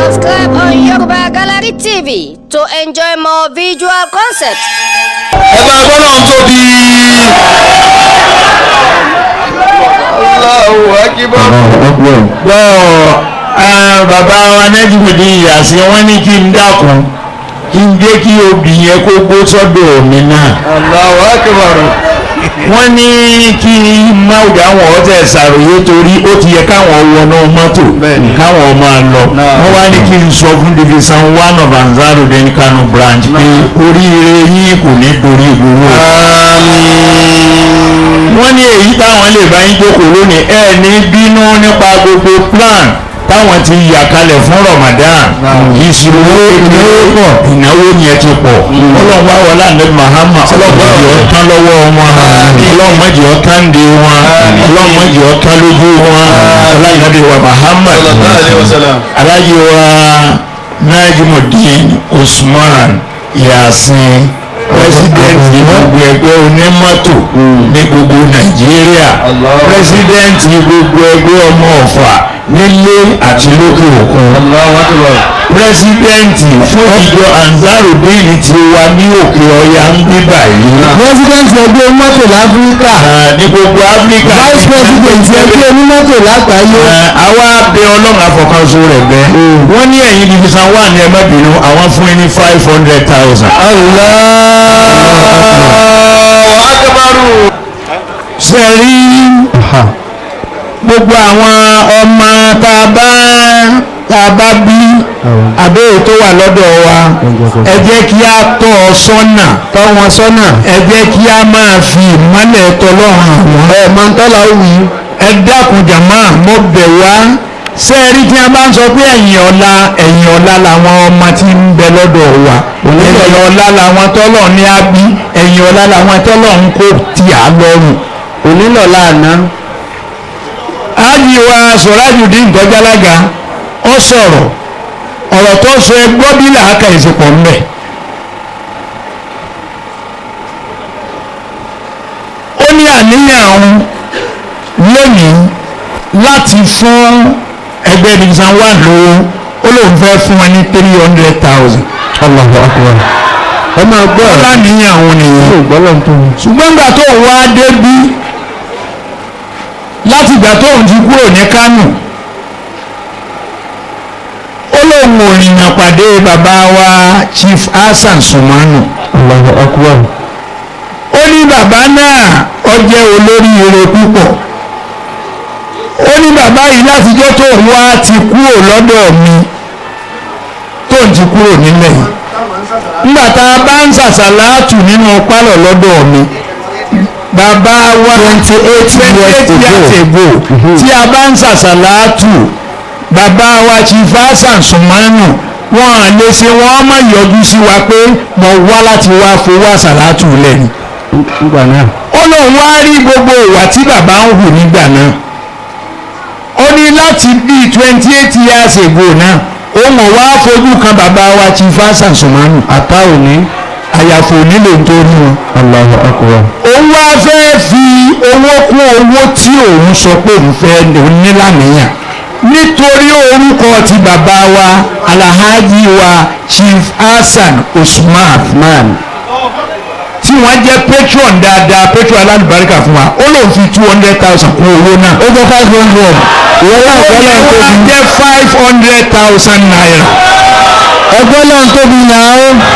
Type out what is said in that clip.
Subscribe on Yoruba Gallery TV to enjoy more visual concepts. Ẹ máa gbọ́dọ̀ tóbi. Allahu Akbar. Bàbá wa Najimudeen Yasin wọ́n ní kí n dákun kí n jẹ́ kí obì yẹn kó gbó sọ́dọ̀ mi náà. Allahu Akbar. Wọ́n ní kí máwùdí àwọn ọ̀tẹ̀ ṣàròyé torí ó ti yẹ káwọn wọnú mọ́tò káwọn máa lọ. Wọ́n wá ní kí n sọ fún division 1 of Ansarudeen Kano branch pé oríire yín kò ní dorí ìgboro. Wọ́n ní èyí táwọn lè bá yín jókòó lónìí ẹ̀ ní bínú nípa gbogbo plan táwọn ti yà kalẹ̀ fún Ramadan ìṣirò ìnáwó yẹn ti pọ̀ ọlọ́run wá wọlé ànábì Muhammad ọlọ́run mọ̀jì ọ̀tán lọ́wọ́ wọn ọlọ́run mọ̀jì ọ̀tán dé wọn ọlọ́run mọ̀jì ọ̀tán lójú wọn ọlọ́run wa Muhammad alájí wa Najimudeen Usman Yasin pírẹsidẹ́ntì gbogbo ẹgbẹ́ onímọ́tò ní gbogbo Nàìjíríà pírẹsidẹ́ntì gbogbo ẹgbẹ́ ọmọ Ọ̀fà nílé àti lókè òkun pírẹsidẹ́ntì fún ìjọ Ansarudeen ti wà ní òkè ọya ń bí báyìí. pírẹsidẹ́ntì ẹgbẹ́ onímọ́tò láfíríkà. ní gbogbo Áfíríkà. vice president ẹgbẹ́ onímọ́tò lágbàáyé. àwa bẹ Ọlọ́run àfọkànso rẹ̀ bẹ́. wọ́n ní ẹ̀yin division 1 ní ẹ̀mẹ́bìnrin àwọn fún yín ní 500,000. Allahu Akbar. ṣe rí gbogbo àwọn ọmọ tá a bá bí àbẹ́rẹ́ tó wà lọ́dọ̀ wa ẹ jẹ́ kí a tọ́ ọ sọ́nà ẹ jẹ́ kí a máa fi ìmọ́lẹ̀ tọ́lọ́run àwọn mọ̀ntọ́lá òwì. ẹ dákun jàmá mo bẹ̀ wá sẹ́ẹ̀rí tí a bá ń sọ pé ẹ̀yìn ọ̀la làwọn ọmọ tí ń bẹ lọ́dọ̀ wa ẹ̀yìn ọ̀la làwọn tọ́lọ̀ ní á bí ẹ̀yìn ọ̀la làwọn tọ́lọ̀ ń kó tì á lọ́rùn onílọ̀lá àná. ájì wa Surajudeen Tọ́jálága ó sọ̀rọ̀ ọ̀rọ̀ tó sọ ẹgbọ́ bí làákà ìsìnkọ̀ ń bẹ̀. ó ní àníyàn lónìí láti fún ẹgbẹ́ division 1 lówó ó lóun fẹ́ fún wọn ní 300,000. Allahu Akbar. ẹ máa gbọ́ ó láníyàn òun nìyẹn. ṣùgbọ́n gbà tó wá débí láti ìgbà tó ń ti kúrò ní Kánò ó lóun ò rìnà pàdé bàbá wa Chief Hassan Sumanu. Allahu Akbar. ó ní bàbá náà ó jẹ́ olóríire púpọ̀ ó ní bàbá yìí látijọ́ tó ń wá ti kúrò lọ́dọ̀ mi tó ń ti kúrò nílẹ̀ yìí nígbà tá a bá ń ṣàṣàlátù nínú pálọ̀ lọ́dọ̀ mi bàbá wa 28 years ago tí a bá ń ṣàṣàlátù bàbá wa Chief Hassan Sumanu wọn à lè ṣe wọn má yọjú sí wa pé mo wá láti wá fowó àṣàlátù lẹ́nu. ó lóun wá rí gbogbo ìwà tí bàbá ń hù nígbà náà ó ní láti bíi 28 years ago náà òun ò wá fojú kan bàbá wa Chief Hassan Sumanu àtà òní àyàfò nílò nítorí wọn. Allahu Akbar. òun wá fẹ́ fi owó kún owó tí òun sọ pé òun fẹ́ nílànìyàn nítorí orúkọ ti bàbá wa Alhaji wa Chief Hassan Usman tí wọ́n jẹ́ patron dáadáa patron alálùbáríkà fún wa ó lóun fi 200,000 kún owó náà ó jẹ́ 500 ìwọ́n náà gbọ́dọ̀ tó bí jẹ́ 500,000 naira ẹgbẹ́ náà tóbi náà.